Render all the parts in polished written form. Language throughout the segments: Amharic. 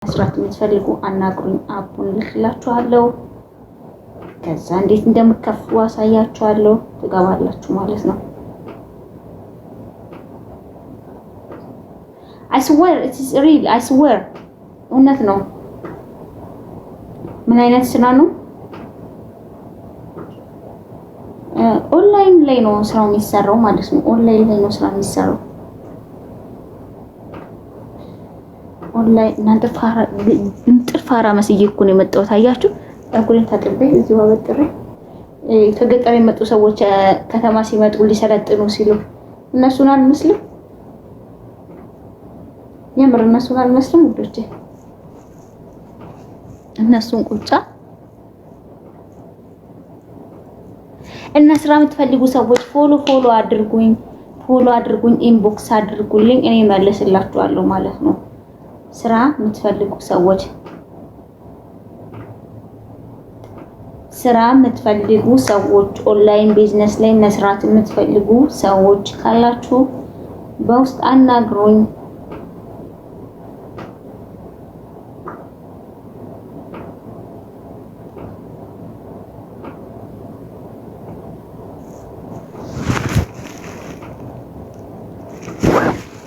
መስራት የምትፈልጉ አናግሩኝ። አፑን ልክላችኋለሁ። ከዛ እንዴት እንደምትከፍሉ አሳያችኋለሁ። ትገባላችሁ ማለት ነው። I swear it is real. I swear እውነት ነው። ምን አይነት ስራ ነው? ኦንላይን ላይ ነው ስራው የሚሰራው ማለት ነው። ኦንላይን ላይ ነው ስራው የሚሰራው። ኦንላይን እናንተ ፋራ መስዬ እኮ ነው የመጣሁት። ታያችሁ አጉሬን ታጥቤ እዚሁ አበጥሬ ከገጠር የመጡ ሰዎች ከተማ ሲመጡ ሊሰለጥኑ ሲሉ እነሱን አልመስልም። የምር እነሱን አልመስልም ውዶቼ። እነሱን ቁጫ እና ስራ የምትፈልጉ ሰዎች ፎሎ አድርጉኝ፣ ኢንቦክስ አድርጉልኝ፣ እኔ መልስላችኋለሁ ማለት ነው። ስራ የምትፈልጉ ሰዎች ኦንላይን ቢዝነስ ላይ መስራት የምትፈልጉ ሰዎች ካላችሁ በውስጥ አናግሩኝ።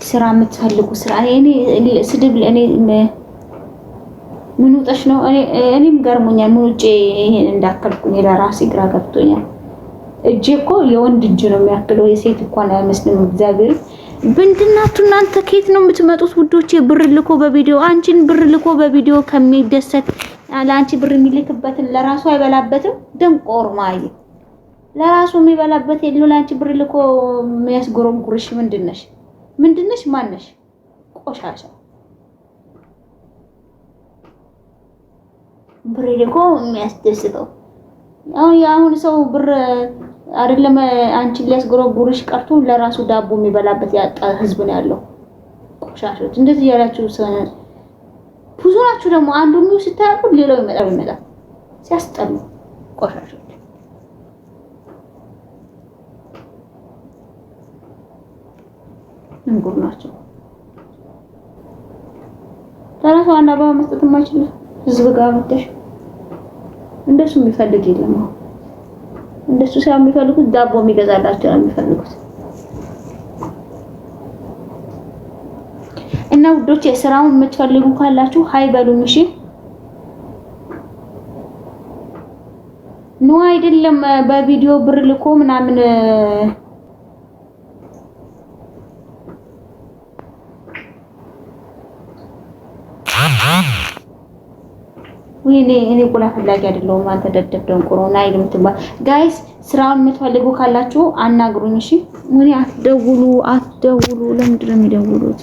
ስራ የምትፈልጉ ስራ እኔ ስድብ ለኔ ምን ወጣሽ ነው? እኔም ገርሞኛል። ምን ውጪ ይሄን እንዳከልኩኝ ለራሴ ግራ ገብቶኛል። እጄ እኮ የወንድ እጅ ነው የሚያክለው፣ የሴት እንኳን አይመስልም። እግዚአብሔር ብንድናቱ እናንተ ከየት ነው የምትመጡት ውዶቼ? ብር ልኮ በቪዲዮ አንቺን ብር ልኮ በቪዲዮ ከሚደሰት ለአንቺ ብር የሚልክበትን ለራሱ አይበላበትም። ደንቆር ማይ ለራሱ የሚበላበት የለው። ለአንቺ ብር ልኮ የሚያስጎረጉርሽ ምንድነሽ? ማነሽ? ቆሻሻ ብር ልኮ የሚያስደስተው አሁን ሰው ብር አይደለም አንቺን ሊያስጎረጉርሽ ቀርቶ ለራሱ ዳቦ የሚበላበት ያጣ ህዝብ ነው ያለው። ቆሻሾች እንደዚህ ያላችሁ ብዙ ናችሁ። ደግሞ አንዱ ነው ሲታቁ ሌላው ይመጣል። ሲያስጠሉ ቆሻሾች። እንጉር ናቸው። ለራሱ አናባ መስጠት የማይችል ህዝብ ጋር መጥተሽ እንደሱ የሚፈልግ የለም። እንደሱ ሳይሆን የሚፈልጉት ዳቦ የሚገዛላቸው ነው የሚፈልጉት። እና ውዶች የስራውን የምትፈልጉ ካላችሁ ሃይ በሉኝ። እሺ ነው አይደለም በቪዲዮ ብር ልኮ ምናምን እኔ ቆላ ፈላጊ አይደለሁም። አንተ ደደብ ደንቆሮ ናይ ልምትባል ጋይስ ስራውን የምትፈልጉ ካላችሁ አናግሩኝ። እሺ ምን አትደውሉ። ለምንድን ነው የሚደውሉት?